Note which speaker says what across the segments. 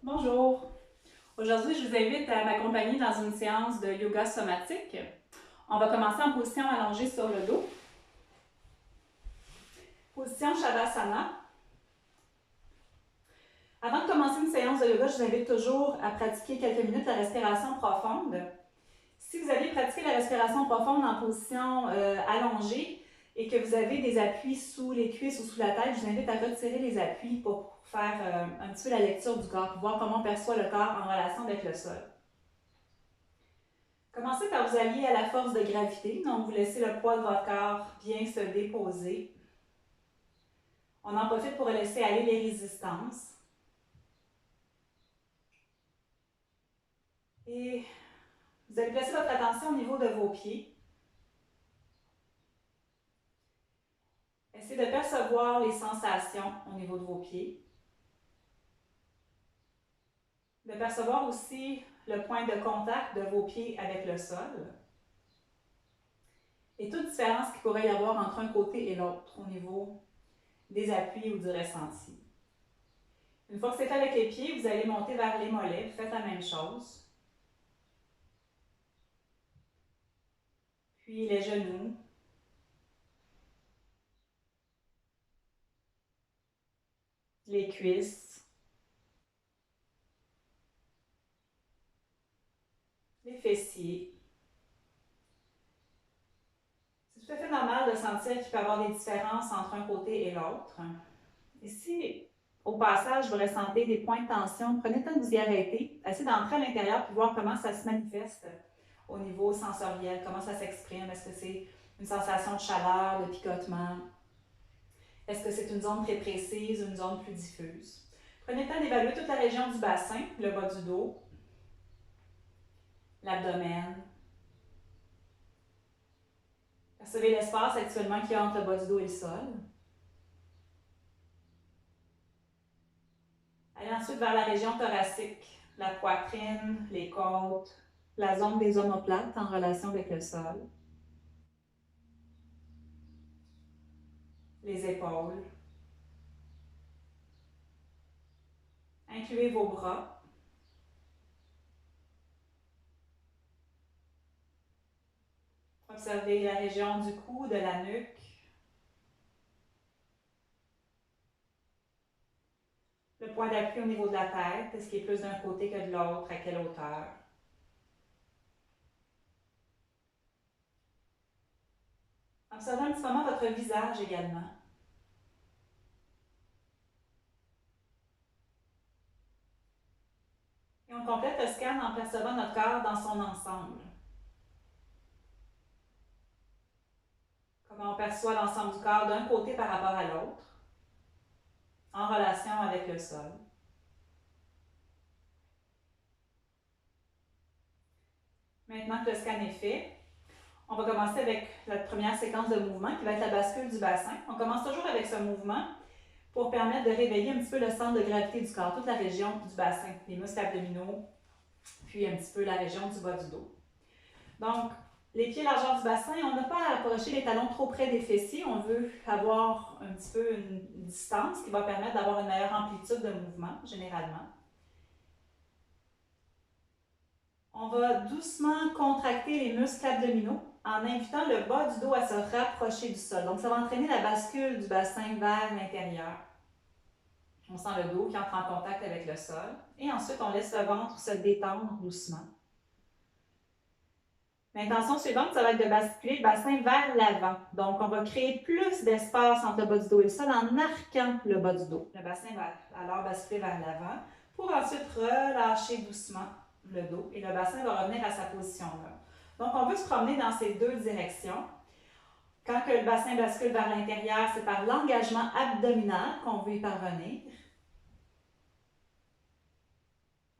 Speaker 1: Bonjour! Aujourd'hui, je vous invite à m'accompagner dans une séance de yoga somatique. On va commencer en position allongée sur le dos. Position Shavasana. Avant de commencer une séance de yoga, je vous invite toujours à pratiquer quelques minutes la respiration profonde. Si vous avez pratiqué la respiration profonde en position allongée et que vous avez des appuis sous les cuisses ou sous la tête, je vous invite à retirer les appuis pour faire un petit peu la lecture du corps, pour voir comment on perçoit le corps en relation avec le sol. Commencez par vous allier à la force de gravité, donc vous laissez le poids de votre corps bien se déposer. On en profite pour laisser aller les résistances. Et vous allez placer votre attention au niveau de vos pieds. Essayez de percevoir les sensations au niveau de vos pieds. De percevoir aussi le point de contact de vos pieds avec le sol. Et toute différence qu'il pourrait y avoir entre un côté et l'autre au niveau des appuis ou du ressenti. Une fois que c'est fait avec les pieds, vous allez monter vers les mollets. Vous faites la même chose. Puis les genoux. Les cuisses. Les fessiers. C'est tout à fait normal de sentir qu'il peut y avoir des différences entre un côté et l'autre. Et si, au passage, vous ressentez des points de tension, prenez le temps de vous y arrêter. Essayez d'entrer à l'intérieur pour voir comment ça se manifeste au niveau sensoriel, comment ça s'exprime. Est-ce que c'est une sensation de chaleur, de picotement? Est-ce que c'est une zone très précise ou une zone plus diffuse? Prenez le temps d'évaluer toute la région du bassin, le bas du dos, l'abdomen. Percevez l'espace actuellement qu'il y a entre le bas du dos et le sol. Allez ensuite vers la région thoracique, la poitrine, les côtes, la zone des omoplates en relation avec le sol. Les épaules. Incluez vos bras. Observez la région du cou, de la nuque. Le point d'appui au niveau de la tête, est-ce qu'il est plus d'un côté que de l'autre, à quelle hauteur? Observez un petit moment votre visage également. Et on complète le scan en percevant notre corps dans son ensemble. Comment on perçoit l'ensemble du corps d'un côté par rapport à l'autre, en relation avec le sol. Maintenant que le scan est fait, on va commencer avec la première séquence de mouvement qui va être la bascule du bassin. On commence toujours avec ce mouvement pour permettre de réveiller un petit peu le centre de gravité du corps, toute la région du bassin, les muscles abdominaux, puis un petit peu la région du bas du dos. Donc, les pieds largeur du bassin, on n'a pas à approcher les talons trop près des fessiers. On veut avoir un petit peu une distance qui va permettre d'avoir une meilleure amplitude de mouvement, généralement. On va doucement contracter les muscles abdominaux en invitant le bas du dos à se rapprocher du sol. Donc, ça va entraîner la bascule du bassin vers l'intérieur. On sent le dos qui entre en contact avec le sol. Et ensuite, on laisse le ventre se détendre doucement. L'intention suivante, ça va être de basculer le bassin vers l'avant. Donc, on va créer plus d'espace entre le bas du dos et le sol en arquant le bas du dos. Le bassin va alors basculer vers l'avant pour ensuite relâcher doucement le dos et le bassin va revenir à sa position là. Donc, on veut se promener dans ces deux directions. Quand que le bassin bascule vers l'intérieur, c'est par l'engagement abdominal qu'on veut y parvenir.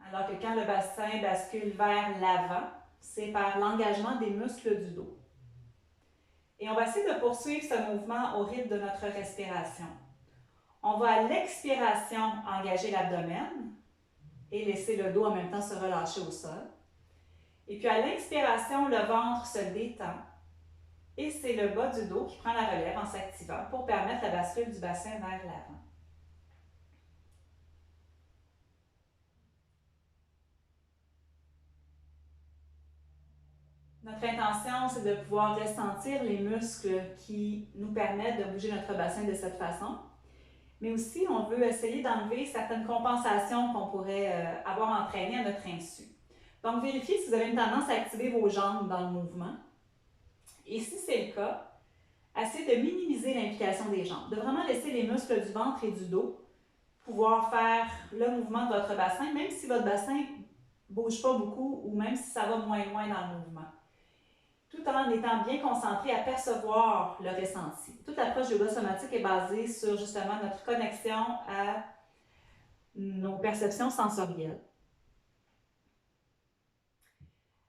Speaker 1: Alors que quand le bassin bascule vers l'avant, c'est par l'engagement des muscles du dos. Et on va essayer de poursuivre ce mouvement au rythme de notre respiration. On va à l'expiration engager l'abdomen et laisser le dos en même temps se relâcher au sol. Et puis à l'inspiration, le ventre se détend et c'est le bas du dos qui prend la relève en s'activant pour permettre la bascule du bassin vers l'avant. Notre intention, c'est de pouvoir ressentir les muscles qui nous permettent de bouger notre bassin de cette façon. Mais aussi, on veut essayer d'enlever certaines compensations qu'on pourrait avoir entraînées à notre insu. Donc, vérifiez si vous avez une tendance à activer vos jambes dans le mouvement. Et si c'est le cas, essayez de minimiser l'implication des jambes, de vraiment laisser les muscles du ventre et du dos pouvoir faire le mouvement de votre bassin, même si votre bassin ne bouge pas beaucoup ou même si ça va moins loin dans le mouvement. Tout en étant bien concentré à percevoir le ressenti. Toute l'approche du yoga somatique est basée sur justement notre connexion à nos perceptions sensorielles.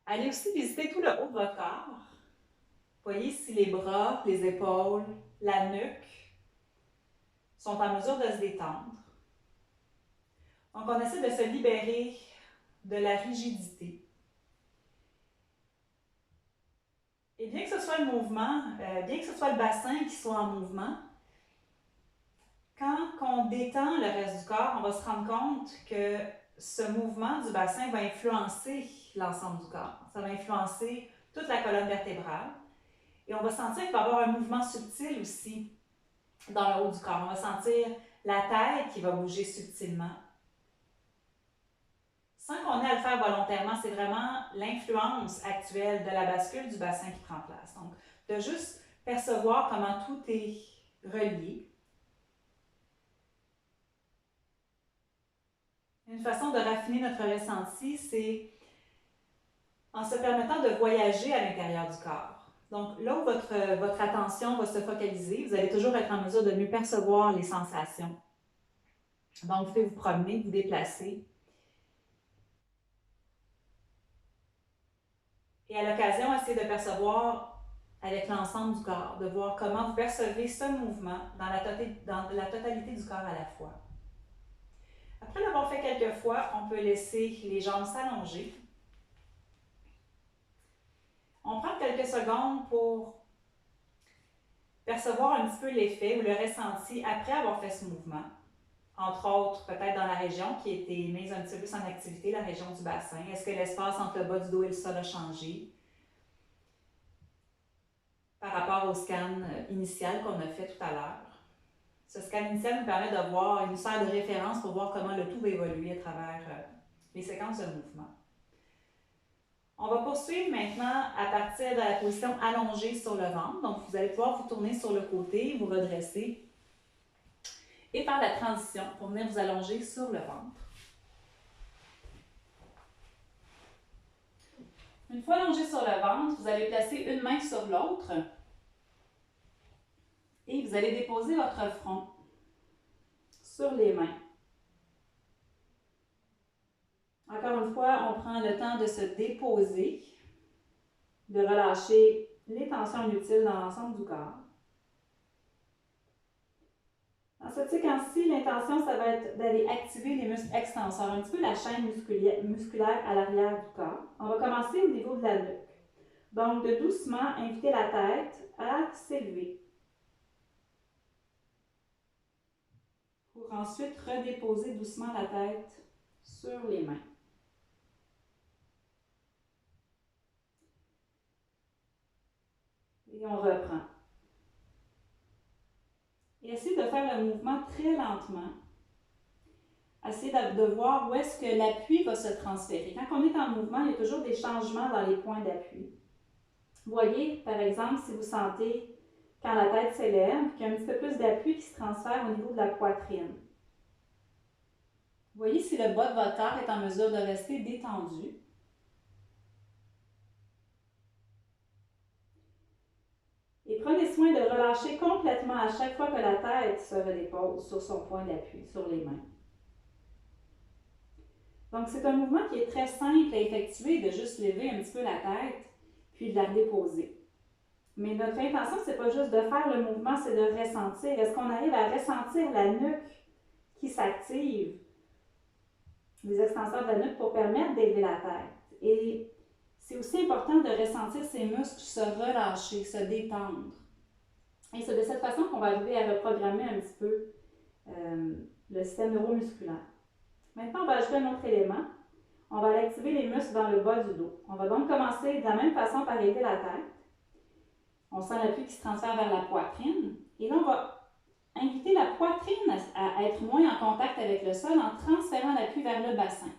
Speaker 1: Allez aussi visiter tout le haut de votre corps. Voyez si les bras, les épaules, la nuque sont en mesure de se détendre. Donc, on essaie de se libérer de la rigidité. Et bien que ce soit le mouvement, bien que ce soit le bassin qui soit en mouvement, quand on détend le reste du corps, on va se rendre compte que ce mouvement du bassin va influencer l'ensemble du corps. Ça va influencer toute la colonne vertébrale. Et on va sentir qu'il va y avoir un mouvement subtil aussi dans le haut du corps. On va sentir la tête qui va bouger subtilement. Sans qu'on ait à le faire volontairement, c'est vraiment l'influence actuelle de la bascule du bassin qui prend place. Donc, de juste percevoir comment tout est relié. Une façon de raffiner notre ressenti, c'est en se permettant de voyager à l'intérieur du corps. Donc, là où votre attention va se focaliser, vous allez toujours être en mesure de mieux percevoir les sensations. Donc, vous pouvez vous promener, vous déplacer. Et à l'occasion, essayez de percevoir avec l'ensemble du corps, de voir comment vous percevez ce mouvement dans la totalité du corps à la fois. Après l'avoir fait quelques fois, on peut laisser les jambes s'allonger. On prend quelques secondes pour percevoir un petit peu l'effet ou le ressenti après avoir fait ce mouvement. Entre autres, peut-être dans la région qui a été mise un petit peu plus en activité, la région du bassin. Est-ce que l'espace entre le bas du dos et le sol a changé par rapport au scan initial qu'on a fait tout à l'heure? Ce scan initial nous permet de voir, il nous sert de référence pour voir comment le tout va évoluer à travers les séquences de mouvement. On va poursuivre maintenant à partir de la position allongée sur le ventre. Donc, vous allez pouvoir vous tourner sur le côté, vous redresser et faire la transition pour venir vous allonger sur le ventre. Une fois allongé sur le ventre, vous allez placer une main sur l'autre et vous allez déposer votre front sur les mains. Encore une fois, on prend le temps de se déposer, de relâcher les tensions inutiles dans l'ensemble du corps. Dans cette séquence-ci, l'intention, ça va être d'aller activer les muscles extenseurs, un petit peu la chaîne musculaire à l'arrière du corps. On va commencer au niveau de la nuque. Donc, de doucement inviter la tête à s'élever. Pour ensuite redéposer doucement la tête sur les mains. Et on reprend. Et essayez de faire le mouvement très lentement. Essayez de voir où est-ce que l'appui va se transférer. Quand on est en mouvement, il y a toujours des changements dans les points d'appui. Voyez, par exemple, si vous sentez quand la tête s'élève, qu'il y a un petit peu plus d'appui qui se transfère au niveau de la poitrine. Voyez si le bas de votre corps est en mesure de rester détendu. Et prenez soin de relâcher complètement à chaque fois que la tête se redépose sur son point d'appui, sur les mains. Donc, c'est un mouvement qui est très simple à effectuer, de juste lever un petit peu la tête, puis de la déposer. Mais notre intention, c'est pas juste de faire le mouvement, c'est de ressentir. Est-ce qu'on arrive à ressentir la nuque qui s'active, les extenseurs de la nuque pour permettre d'élever la tête? Et c'est aussi important de ressentir ces muscles se relâcher, se détendre. Et c'est de cette façon qu'on va arriver à reprogrammer un petit peu le système neuromusculaire. Maintenant, on va ajouter un autre élément. on va aller activer les muscles dans le bas du dos. On va donc commencer de la même façon par aider la tête. On sent l'appui qui se transfère vers la poitrine. Et là, on va inviter la poitrine à être moins en contact avec le sol en transférant l'appui vers le bassin.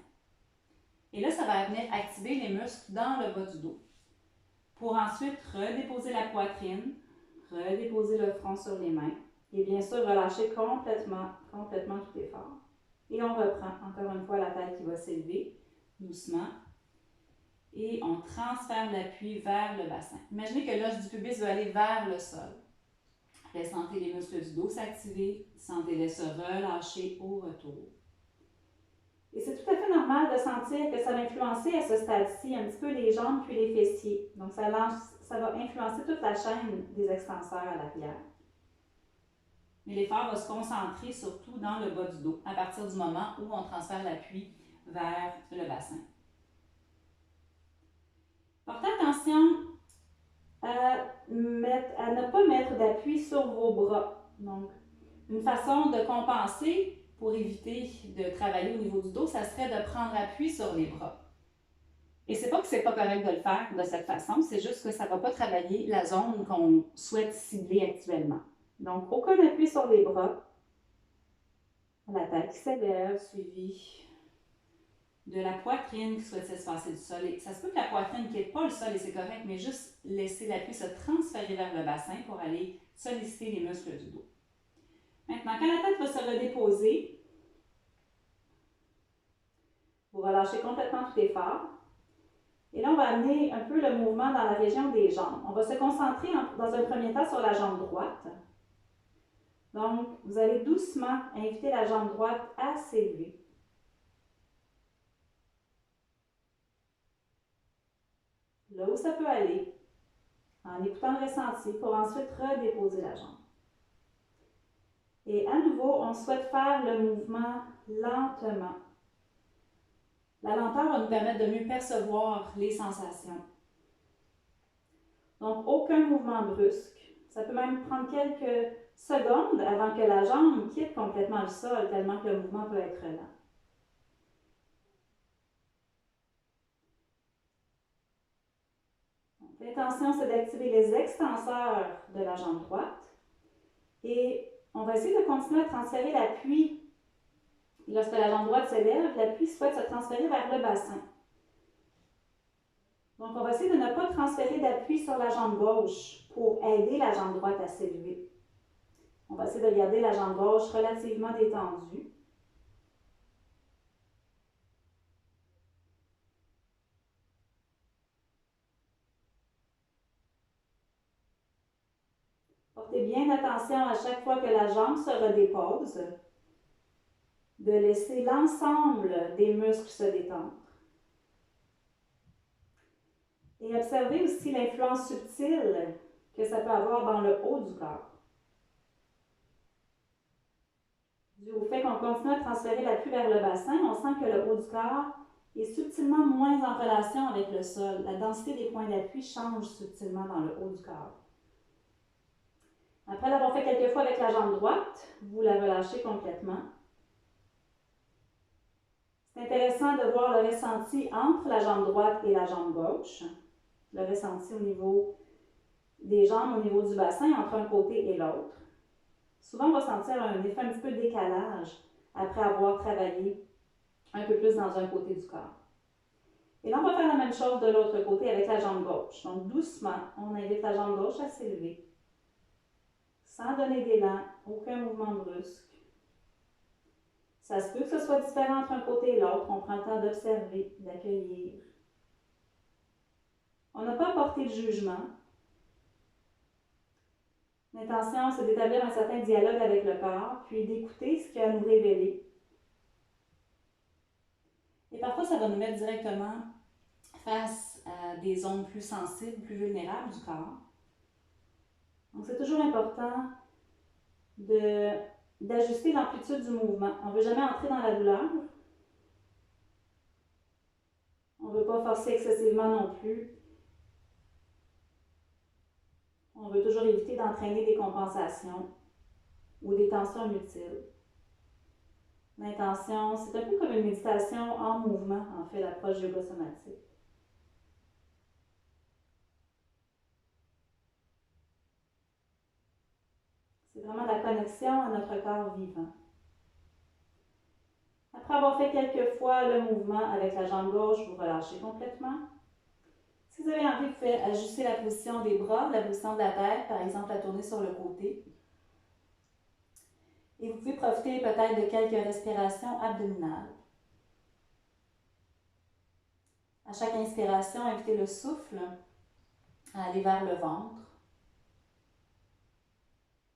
Speaker 1: Et là, ça va venir activer les muscles dans le bas du dos. Pour ensuite redéposer la poitrine, redéposer le front sur les mains. Et bien sûr, relâcher complètement tout effort. Et on reprend encore une fois la tête qui va s'élever doucement. Et on transfère l'appui vers le bassin. Imaginez que l'os du pubis va aller vers le sol. Sentez les muscles du dos s'activer, sentez-les se relâcher au retour. Et c'est tout à fait normal de sentir que ça va influencer à ce stade-ci un petit peu les jambes puis les fessiers. Donc ça va influencer toute la chaîne des extenseurs à l'arrière. Mais l'effort va se concentrer surtout dans le bas du dos, à partir du moment où on transfère l'appui vers le bassin. Portez attention à ne pas mettre d'appui sur vos bras. Donc, une façon de compenser pour éviter de travailler au niveau du dos, ça serait de prendre appui sur les bras. Et c'est pas que c'est pas correct de le faire de cette façon, c'est juste que ça ne va pas travailler la zone qu'on souhaite cibler actuellement. Donc, aucun appui sur les bras. La tête qui s'élève, suivie de la poitrine qui souhaite s'espacer du sol. Et ça se peut que la poitrine ne quitte pas le sol et c'est correct, mais juste laisser l'appui se transférer vers le bassin pour aller solliciter les muscles du dos. Maintenant, quand la tête va se redéposer, vous relâchez complètement tout effort. Et là, on va amener un peu le mouvement dans la région des jambes. On va se concentrer dans un premier temps sur la jambe droite. Donc, vous allez doucement inviter la jambe droite à s'élever. Là où ça peut aller, en écoutant le ressenti pour ensuite redéposer la jambe. Et à nouveau, on souhaite faire le mouvement lentement. La lenteur va nous permettre de mieux percevoir les sensations. Donc, aucun mouvement brusque. Ça peut même prendre quelques secondes avant que la jambe quitte complètement le sol, tellement que le mouvement peut être lent. L'intention, c'est d'activer les extenseurs de la jambe droite. Et on va essayer de continuer à transférer l'appui. Lorsque la jambe droite s'élève, l'appui souhaite se transférer vers le bassin. Donc, on va essayer de ne pas transférer d'appui sur la jambe gauche pour aider la jambe droite à s'élever. On va essayer de garder la jambe gauche relativement détendue. Portez bien attention à chaque fois que la jambe se redépose, de laisser l'ensemble des muscles se détendre. Et observez aussi l'influence subtile que ça peut avoir dans le haut du corps. Dû au fait qu'on continue à transférer l'appui vers le bassin, on sent que le haut du corps est subtilement moins en relation avec le sol. La densité des points d'appui change subtilement dans le haut du corps. Après l'avoir fait quelques fois avec la jambe droite, vous la relâchez complètement. C'est intéressant de voir le ressenti entre la jambe droite et la jambe gauche. Le ressenti au niveau des jambes, au niveau du bassin, entre un côté et l'autre. Souvent, on va sentir un effet un petit peu de décalage après avoir travaillé un peu plus dans un côté du corps. Et là, on va faire la même chose de l'autre côté avec la jambe gauche. Donc, doucement, on invite la jambe gauche à s'élever. Sans donner d'élan, aucun mouvement brusque. Ça se peut que ce soit différent entre un côté et l'autre. On prend le temps d'observer, d'accueillir. On n'a pas apporté de jugement. L'intention, c'est d'établir un certain dialogue avec le corps, puis d'écouter ce qu'il a à nous révéler. Et parfois, ça va nous mettre directement face à des zones plus sensibles, plus vulnérables du corps. Donc, c'est toujours important d'ajuster l'amplitude du mouvement. On ne veut jamais entrer dans la douleur. On ne veut pas forcer excessivement non plus. On veut toujours éviter d'entraîner des compensations ou des tensions inutiles. L'intention, c'est un peu comme une méditation en mouvement, en fait, l'approche yoga somatique. C'est vraiment la connexion à notre corps vivant. Après avoir fait quelques fois le mouvement avec la jambe gauche, vous relâchez complètement. Si vous avez envie, vous pouvez ajuster la position des bras, la position de la tête, par exemple la tourner sur le côté. Et vous pouvez profiter peut-être de quelques respirations abdominales. À chaque inspiration, invitez le souffle à aller vers le ventre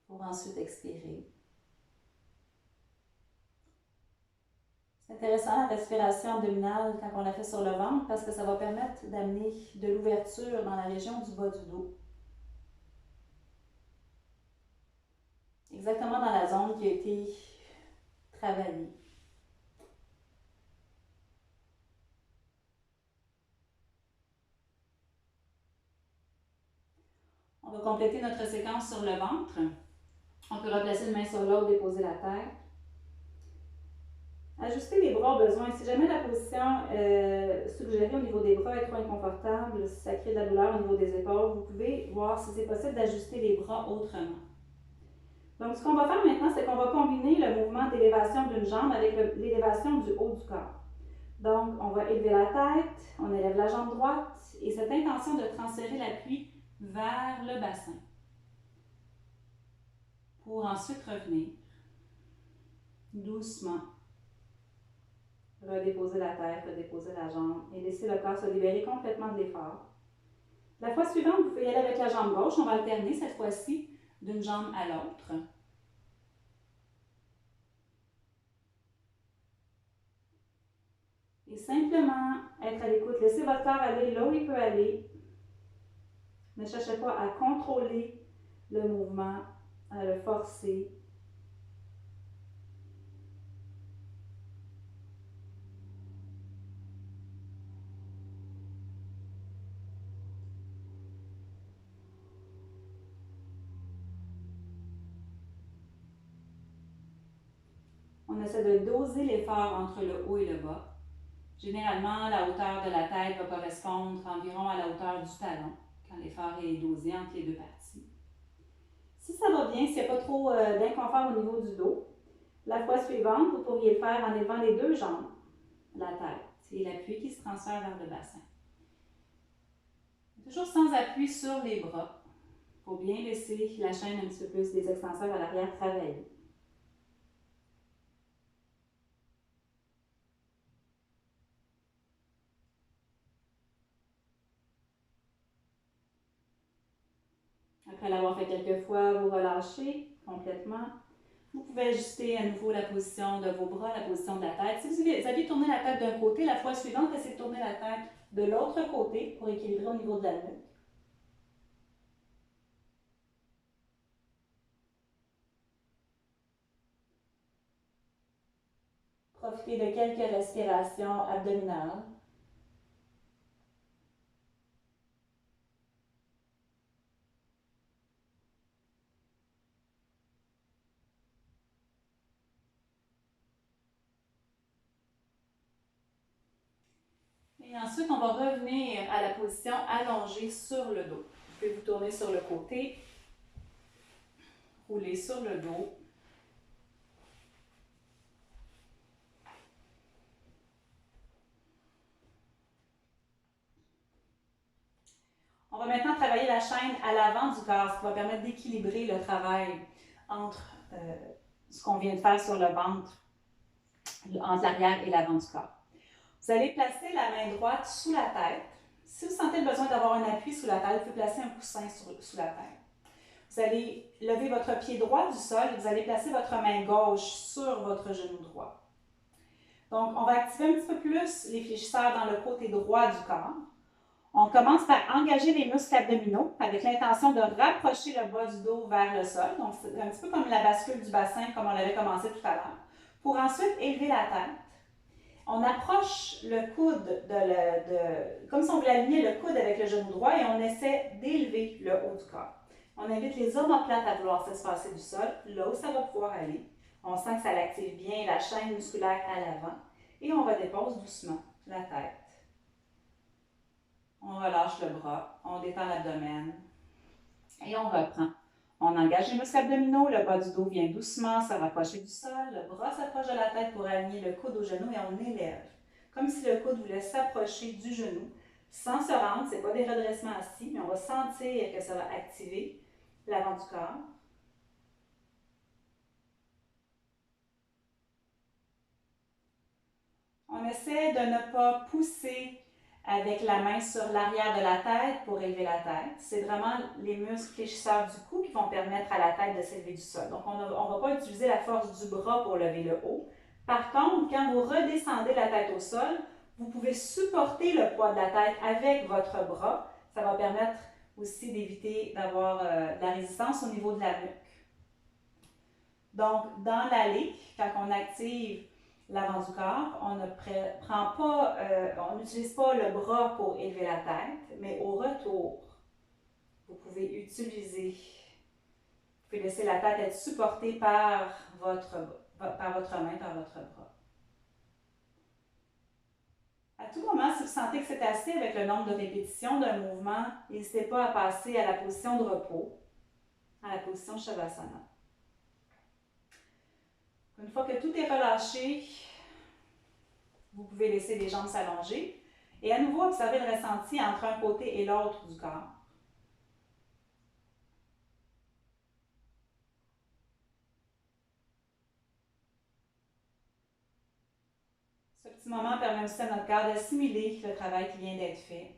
Speaker 1: pour ensuite expirer. C'est intéressant la respiration abdominale quand on la fait sur le ventre parce que ça va permettre d'amener de l'ouverture dans la région du bas du dos. Exactement dans la zone qui a été travaillée. On va compléter notre séquence sur le ventre. On peut replacer une main sur l'autre, déposer la tête. Ajuster les bras au besoin. Si jamais la position suggérée au niveau des bras est trop inconfortable, si ça crée de la douleur au niveau des épaules, vous pouvez voir si c'est possible d'ajuster les bras autrement. Donc, ce qu'on va faire maintenant, c'est qu'on va combiner le mouvement d'élévation d'une jambe avec l'élévation du haut du corps. Donc, on va élever la tête, on élève la jambe droite et cette intention de transférer l'appui vers le bassin pour ensuite revenir doucement. Redéposer la tête, redéposer la jambe et laisser le corps se libérer complètement de l'effort. La fois suivante, vous pouvez y aller avec la jambe gauche. On va alterner cette fois-ci d'une jambe à l'autre. Et simplement être à l'écoute. Laissez votre corps aller là où il peut aller. Ne cherchez pas à contrôler le mouvement, à le forcer. On essaie de doser l'effort entre le haut et le bas. Généralement, la hauteur de la tête va correspondre environ à la hauteur du talon, quand l'effort est dosé entre les deux parties. Si ça va bien, s'il n'y a pas trop d'inconfort au niveau du dos, la fois suivante, vous pourriez le faire en élevant les deux jambes, la tête et l'appui qui se transfère vers le bassin. Toujours sans appui sur les bras, pour bien laisser la chaîne un petit peu plus des extenseurs à l'arrière travailler. Après l'avoir fait quelques fois, vous relâchez complètement. Vous pouvez ajuster à nouveau la position de vos bras, la position de la tête. Si vous aviez tourné la tête d'un côté, la fois suivante, essayez de tourner la tête de l'autre côté pour équilibrer au niveau de la nuque. Profitez de quelques respirations abdominales. Et ensuite, on va revenir à la position allongée sur le dos. Vous pouvez vous tourner sur le côté, rouler sur le dos. On va maintenant travailler la chaîne à l'avant du corps, ce qui va permettre d'équilibrer le travail entre ce qu'on vient de faire sur le ventre, entre l'arrière et l'avant du corps. Vous allez placer la main droite sous la tête. Si vous sentez le besoin d'avoir un appui sous la tête, vous pouvez placer un coussin sous la tête. Vous allez lever votre pied droit du sol et vous allez placer votre main gauche sur votre genou droit. Donc, on va activer un petit peu plus les fléchisseurs dans le côté droit du corps. On commence par engager les muscles abdominaux avec l'intention de rapprocher le bas du dos vers le sol. Donc, c'est un petit peu comme la bascule du bassin, comme on l'avait commencé tout à l'heure. Pour ensuite élever la tête. On approche le coude, comme si on voulait aligner le coude avec le genou droit et on essaie d'élever le haut du corps. On invite les omoplates à vouloir s'espacer du sol, là où ça va pouvoir aller. On sent que ça l'active bien la chaîne musculaire à l'avant. Et on redépose doucement la tête. On relâche le bras, on détend l'abdomen et on reprend. On engage les muscles abdominaux, le bas du dos vient doucement se rapprocher du sol, le bras s'approche de la tête pour aligner le coude au genou et on élève. Comme si le coude voulait s'approcher du genou, sans se rendre, ce n'est pas des redressements assis, mais on va sentir que ça va activer l'avant du corps. On essaie de ne pas pousser avec la main sur l'arrière de la tête pour élever la tête. C'est vraiment les muscles fléchisseurs du cou qui vont permettre à la tête de s'élever du sol. Donc, on ne va pas utiliser la force du bras pour lever le haut. Par contre, quand vous redescendez la tête au sol, vous pouvez supporter le poids de la tête avec votre bras. Ça va permettre aussi d'éviter d'avoir de la résistance au niveau de la nuque. Donc, dans l'allée, quand on active l'avant du corps, on n'utilise pas le bras pour élever la tête, mais au retour, vous pouvez laisser la tête être supportée par votre main, par votre bras. À tout moment, si vous sentez que c'est assez avec le nombre de répétitions d'un mouvement, n'hésitez pas à passer à la position de repos, à la position Shavasana. Une fois que tout est relâché, vous pouvez laisser les jambes s'allonger et à nouveau observer le ressenti entre un côté et l'autre du corps. Ce petit moment permet aussi à notre corps d'assimiler le travail qui vient d'être fait.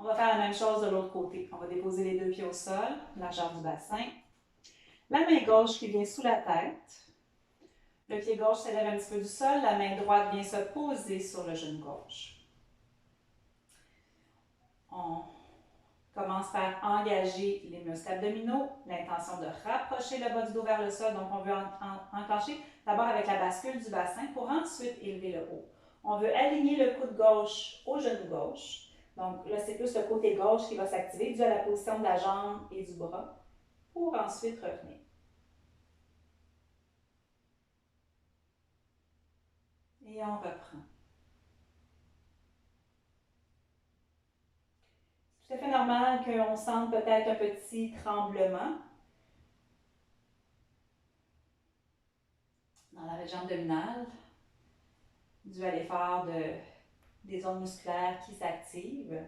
Speaker 1: On va faire la même chose de l'autre côté. On va déposer les deux pieds au sol, largeur du bassin. La main gauche qui vient sous la tête. Le pied gauche s'élève un petit peu du sol. La main droite vient se poser sur le genou gauche. On commence par engager les muscles abdominaux. L'intention de rapprocher le bas du dos vers le sol. Donc, on veut enclencher d'abord avec la bascule du bassin pour ensuite élever le haut. On veut aligner le coude gauche au genou gauche. Donc là, c'est plus le côté gauche qui va s'activer dû à la position de la jambe et du bras pour ensuite revenir. Et on reprend. C'est tout à fait normal qu'on sente peut-être un petit tremblement dans la région abdominale dû à l'effort des zones musculaires qui s'activent.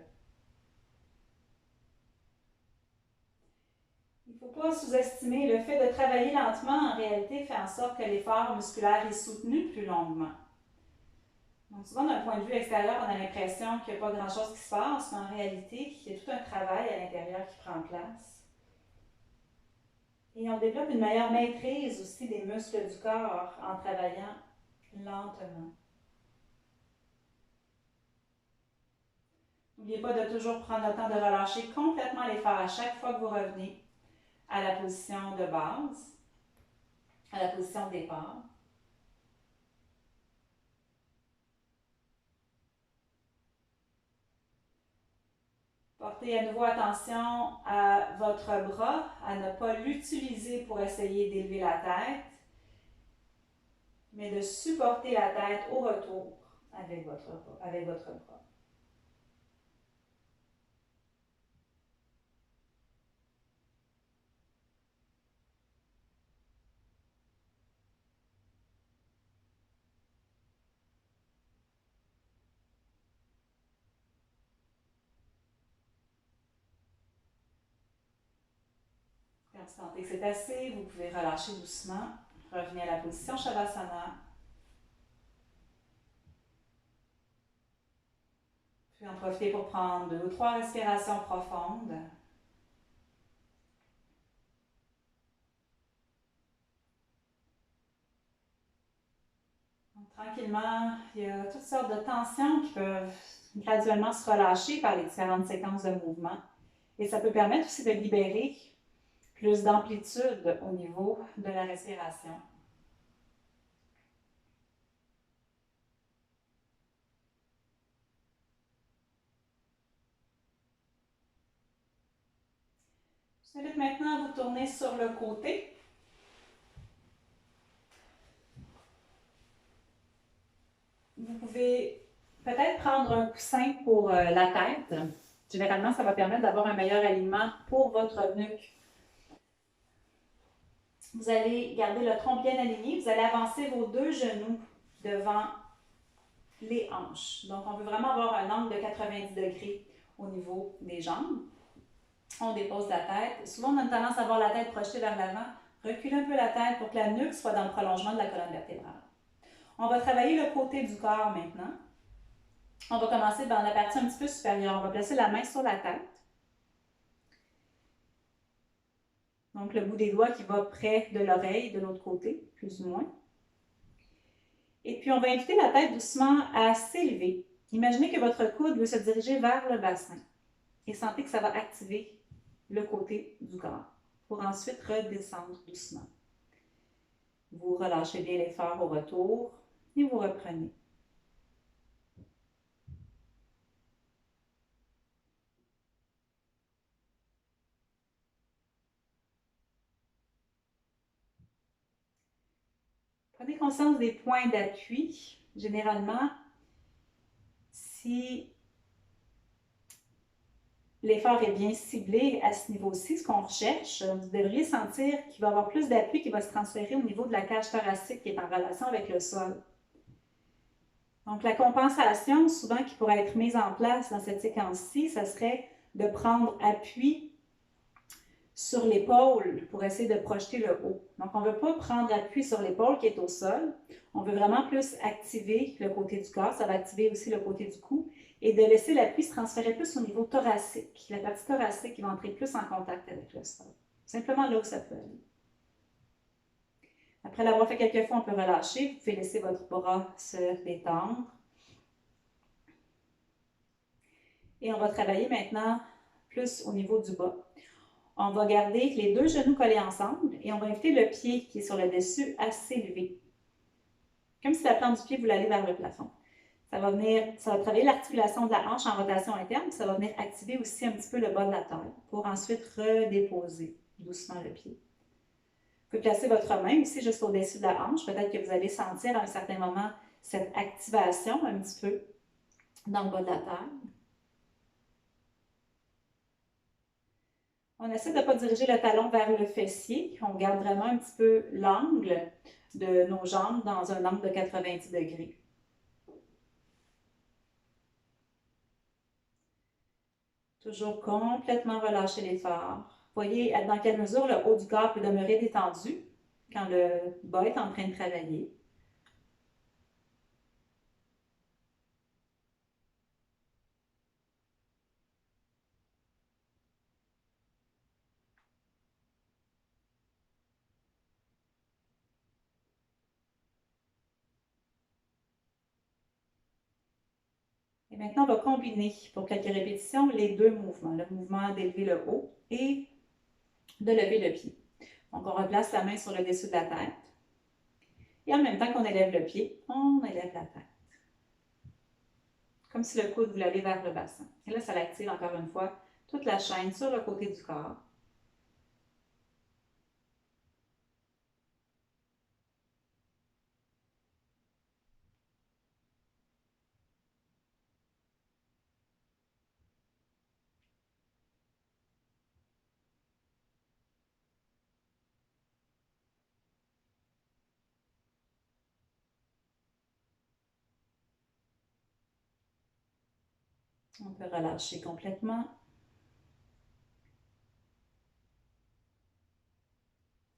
Speaker 1: Il ne faut pas sous-estimer le fait de travailler lentement, en réalité, fait en sorte que l'effort musculaire est soutenu plus longuement. Donc souvent, d'un point de vue extérieur, on a l'impression qu'il n'y a pas grand-chose qui se passe, mais en réalité, il y a tout un travail à l'intérieur qui prend place. Et on développe une meilleure maîtrise aussi des muscles du corps en travaillant lentement. N'oubliez pas de toujours prendre le temps de relâcher complètement l'effort à chaque fois que vous revenez à la position de base, à la position de départ. Portez à nouveau attention à votre bras, à ne pas l'utiliser pour essayer d'élever la tête, mais de supporter la tête au retour avec votre bras. Quand vous sentez que c'est assez, vous pouvez relâcher doucement. Revenez à la position Shavasana. Puis en profiter pour prendre 2 ou 3 respirations profondes. Donc, tranquillement, il y a toutes sortes de tensions qui peuvent graduellement se relâcher par les différentes séquences de mouvement. Et ça peut permettre aussi de libérer plus d'amplitude au niveau de la respiration. Je vous invite maintenant à vous tourner sur le côté. Vous pouvez peut-être prendre un coussin pour la tête. Généralement, ça va permettre d'avoir un meilleur alignement pour votre nuque. Vous allez garder le tronc bien aligné. Vous allez avancer vos deux genoux devant les hanches. Donc, on veut vraiment avoir un angle de 90 degrés au niveau des jambes. On dépose la tête. Souvent, on a une tendance à avoir la tête projetée vers l'avant. Reculez un peu la tête pour que la nuque soit dans le prolongement de la colonne vertébrale. On va travailler le côté du corps maintenant. On va commencer dans la partie un petit peu supérieure. On va placer la main sur la tête. Donc, le bout des doigts qui va près de l'oreille, de l'autre côté, plus ou moins. Et puis, on va inviter la tête doucement à s'élever. Imaginez que votre coude veut se diriger vers le bassin. Et sentez que ça va activer le côté du corps pour ensuite redescendre doucement. Vous relâchez bien l'effort au retour et vous reprenez. Prenez conscience des points d'appui. Généralement, si l'effort est bien ciblé à ce niveau-ci, ce qu'on recherche, vous devriez sentir qu'il va y avoir plus d'appui qui va se transférer au niveau de la cage thoracique qui est en relation avec le sol. Donc, la compensation, souvent, qui pourrait être mise en place dans cette séquence-ci, ça serait de prendre appui sur l'épaule pour essayer de projeter le haut. Donc, on ne veut pas prendre appui sur l'épaule qui est au sol. On veut vraiment plus activer le côté du corps. Ça va activer aussi le côté du cou et de laisser l'appui se transférer plus au niveau thoracique. La partie thoracique qui va entrer plus en contact avec le sol. Simplement là où ça peut aller. Après l'avoir fait quelques fois, on peut relâcher. Vous pouvez laisser votre bras se détendre. Et on va travailler maintenant plus au niveau du bas. On va garder les deux genoux collés ensemble et on va inviter le pied qui est sur le dessus à s'élever. Comme si la plante du pied voulait aller vers le plafond. Ça va travailler l'articulation de la hanche en rotation interne, puis ça va venir activer aussi un petit peu le bas de la taille pour ensuite redéposer doucement le pied. Vous pouvez placer votre main aussi juste au-dessus de la hanche. Peut-être que vous allez sentir à un certain moment cette activation un petit peu dans le bas de la taille. On essaie de ne pas diriger le talon vers le fessier. On garde vraiment un petit peu l'angle de nos jambes dans un angle de 90 degrés. Toujours complètement relâcher l'effort. Voyez dans quelle mesure le haut du corps peut demeurer détendu quand le bas est en train de travailler. Et maintenant, on va combiner pour quelques répétitions les deux mouvements. Le mouvement d'élever le haut et de lever le pied. Donc, on replace la main sur le dessus de la tête. Et en même temps qu'on élève le pied, on élève la tête. Comme si le coude voulait aller vers le bassin. Et là, ça l'active encore une fois toute la chaîne sur le côté du corps. On peut relâcher complètement.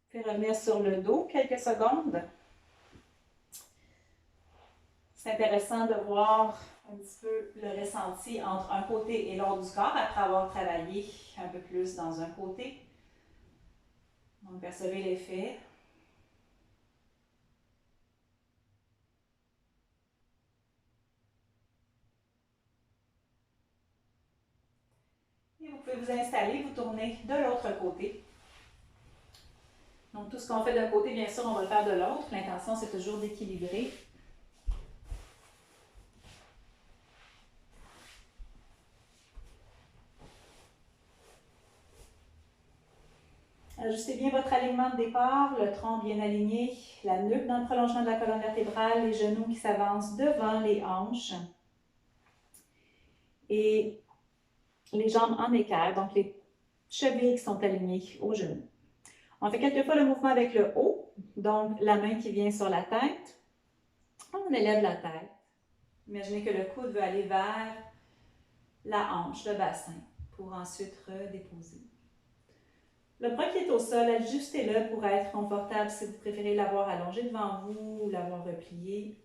Speaker 1: Puis revenir sur le dos quelques secondes. C'est intéressant de voir un petit peu le ressenti entre un côté et l'autre du corps après avoir travaillé un peu plus dans un côté. Donc, percevez l'effet. Et vous pouvez vous installer, vous tourner de l'autre côté. Donc, tout ce qu'on fait d'un côté, bien sûr, on va le faire de l'autre. L'intention, c'est toujours d'équilibrer. Ajustez bien votre alignement de départ, le tronc bien aligné, la nuque dans le prolongement de la colonne vertébrale, les genoux qui s'avancent devant les hanches et les jambes en équerre, donc les chevilles qui sont alignées aux genoux. On fait quelques fois le mouvement avec le haut, donc la main qui vient sur la tête. On élève la tête. Imaginez que le coude veut aller vers la hanche, le bassin, pour ensuite redéposer. Le bras qui est au sol, ajustez-le pour être confortable si vous préférez l'avoir allongé devant vous ou l'avoir replié.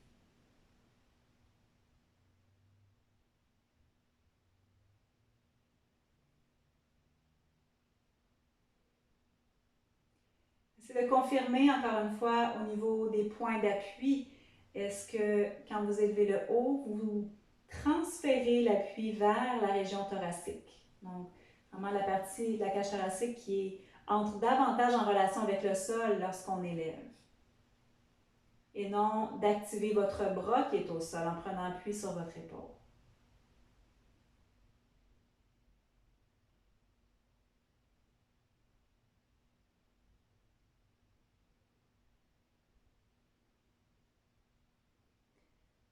Speaker 1: Essayez de confirmer encore une fois au niveau des points d'appui. Est-ce que quand vous élevez le haut, vous transférez l'appui vers la région thoracique? Donc, vraiment la partie de la cage thoracique qui entre davantage en relation avec le sol lorsqu'on élève. Et non d'activer votre bras qui est au sol en prenant appui sur votre épaule.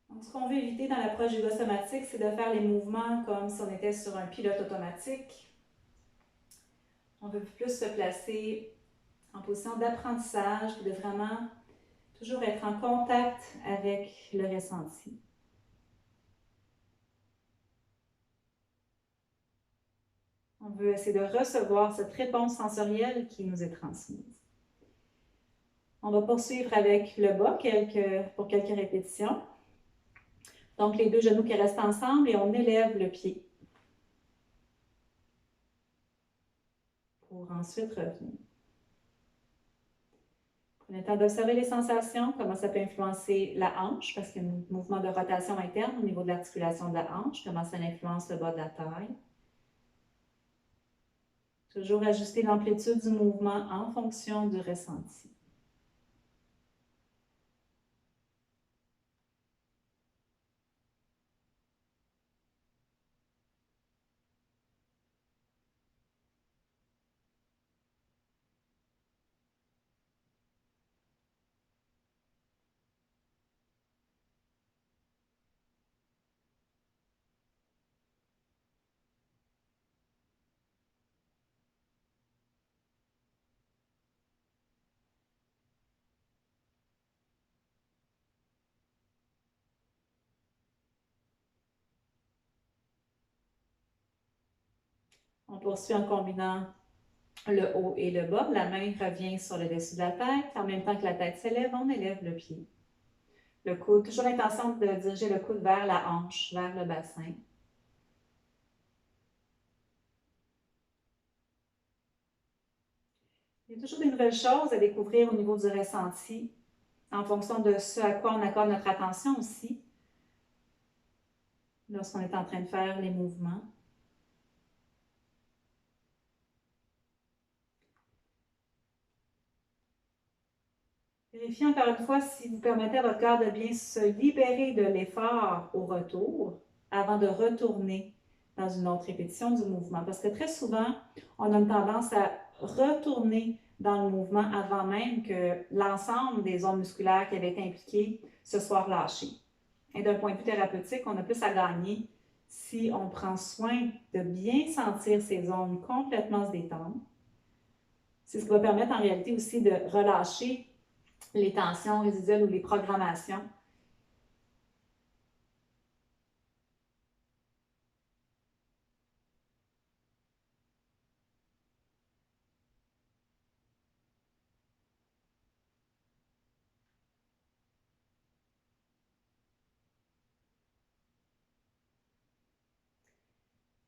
Speaker 1: Donc, ce qu'on veut éviter dans l'approche yoga-somatique, c'est de faire les mouvements comme si on était sur un pilote automatique. On veut plus se placer en position d'apprentissage et de vraiment toujours être en contact avec le ressenti. On veut essayer de recevoir cette réponse sensorielle qui nous est transmise. On va poursuivre avec le bas pour quelques répétitions. Donc, les deux genoux qui restent ensemble et on élève le pied. Pour ensuite revenir. Prenez le temps d'observer les sensations, comment ça peut influencer la hanche, parce qu'il y a un mouvement de rotation interne au niveau de l'articulation de la hanche, comment ça influence le bas de la taille. Toujours ajuster l'amplitude du mouvement en fonction du ressenti. On poursuit en combinant le haut et le bas. La main revient sur le dessus de la tête. En même temps que la tête s'élève, on élève le pied. Le coude, toujours l'intention de diriger le coude vers la hanche, vers le bassin. Il y a toujours des nouvelles choses à découvrir au niveau du ressenti, en fonction de ce à quoi on accorde notre attention aussi, lorsqu'on est en train de faire les mouvements. Vérifiez encore une fois si vous permettez à votre corps de bien se libérer de l'effort au retour avant de retourner dans une autre répétition du mouvement. Parce que très souvent, on a une tendance à retourner dans le mouvement avant même que l'ensemble des zones musculaires qui avaient été impliquées se soient relâchées. Et d'un point de vue thérapeutique, on a plus à gagner si on prend soin de bien sentir ces zones complètement se détendre. C'est ce qui va permettre en réalité aussi de relâcher les tensions résiduelles ou les programmations.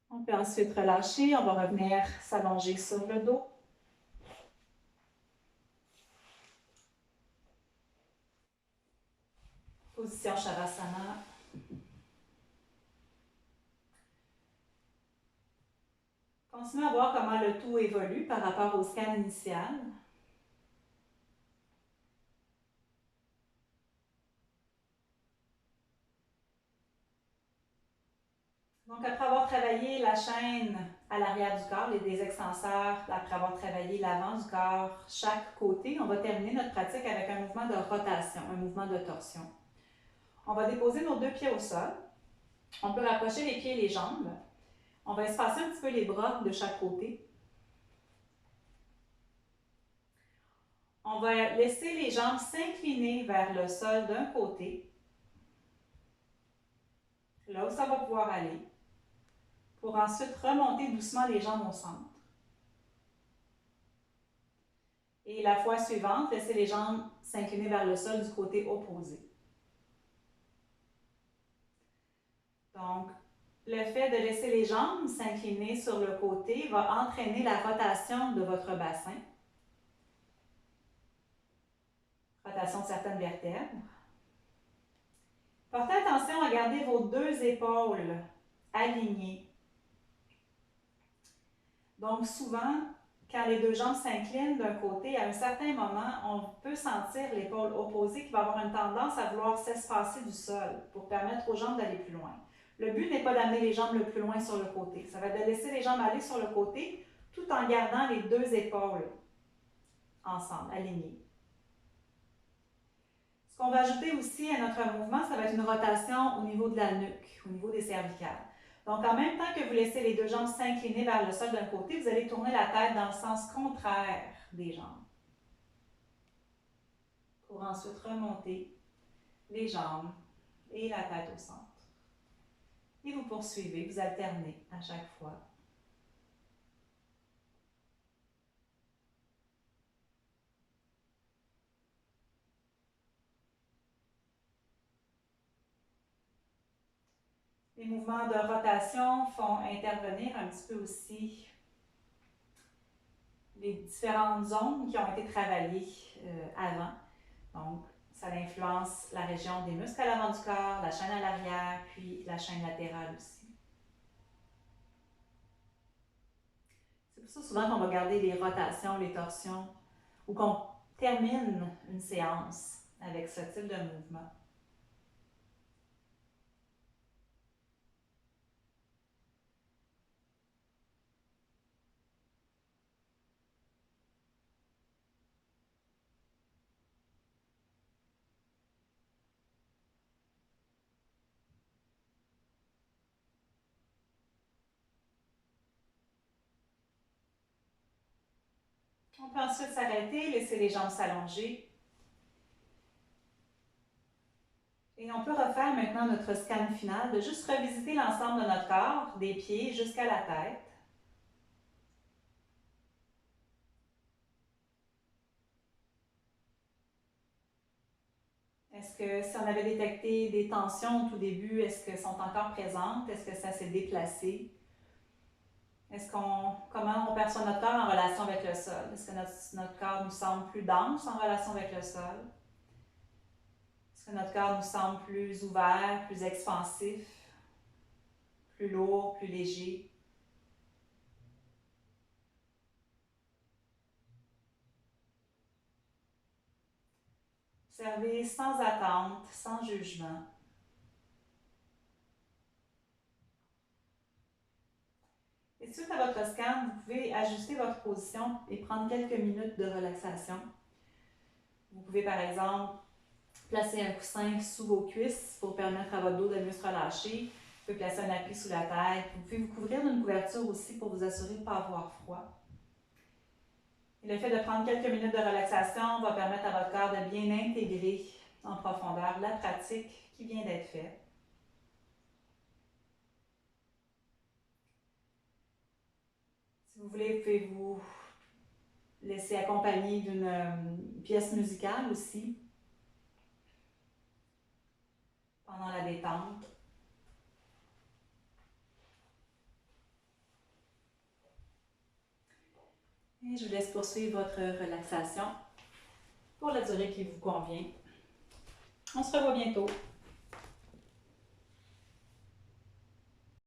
Speaker 1: On peut ensuite relâcher, on va revenir s'allonger sur le dos. Position Shavasana. Continuez à voir comment le tout évolue par rapport au scan initial. Donc, après avoir travaillé la chaîne à l'arrière du corps, des extenseurs, après avoir travaillé l'avant du corps, chaque côté. On va terminer notre pratique avec un mouvement de rotation, un mouvement de torsion. On va déposer nos deux pieds au sol. On peut rapprocher les pieds et les jambes. On va espacer un petit peu les bras de chaque côté. On va laisser les jambes s'incliner vers le sol d'un côté, là où ça va pouvoir aller, pour ensuite remonter doucement les jambes au centre. Et la fois suivante, laissez les jambes s'incliner vers le sol du côté opposé. Donc, le fait de laisser les jambes s'incliner sur le côté va entraîner la rotation de votre bassin. Rotation de certaines vertèbres. Portez attention à garder vos deux épaules alignées. Donc, souvent, quand les deux jambes s'inclinent d'un côté, à un certain moment, on peut sentir l'épaule opposée qui va avoir une tendance à vouloir s'espacer du sol pour permettre aux jambes d'aller plus loin. Le but n'est pas d'amener les jambes le plus loin sur le côté. Ça va être de laisser les jambes aller sur le côté tout en gardant les deux épaules ensemble, alignées. Ce qu'on va ajouter aussi à notre mouvement, ça va être une rotation au niveau de la nuque, au niveau des cervicales. Donc, en même temps que vous laissez les deux jambes s'incliner vers le sol d'un côté, vous allez tourner la tête dans le sens contraire des jambes. Pour ensuite remonter les jambes et la tête au centre. Et vous poursuivez, vous alternez à chaque fois. Les mouvements de rotation font intervenir un petit peu aussi les différentes zones qui ont été travaillées avant. Donc, ça influence la région des muscles à l'avant du corps, la chaîne à l'arrière, puis la chaîne latérale aussi. C'est pour ça souvent qu'on va garder les rotations, les torsions, ou qu'on termine une séance avec ce type de mouvement. On peut ensuite s'arrêter, laisser les jambes s'allonger. Et on peut refaire maintenant notre scan final de juste revisiter l'ensemble de notre corps, des pieds jusqu'à la tête. Est-ce que si on avait détecté des tensions au tout début, est-ce qu'elles sont encore présentes? Est-ce que ça s'est déplacé? Comment on perçoit notre corps en relation avec le sol? Est-ce que notre corps nous semble plus dense en relation avec le sol? Est-ce que notre corps nous semble plus ouvert, plus expansif, plus lourd, plus léger? Observez sans attente, sans jugement. Et suite à votre scan, vous pouvez ajuster votre position et prendre quelques minutes de relaxation. Vous pouvez par exemple placer un coussin sous vos cuisses pour permettre à votre dos de mieux se relâcher. Vous pouvez placer un appui sous la tête. Vous pouvez vous couvrir d'une couverture aussi pour vous assurer de ne pas avoir froid. Et le fait de prendre quelques minutes de relaxation va permettre à votre corps de bien intégrer en profondeur la pratique qui vient d'être faite. Si vous voulez, vous pouvez vous laisser accompagner d'une pièce musicale aussi pendant la détente. Et je vous laisse poursuivre votre relaxation pour la durée qui vous convient. On se revoit bientôt.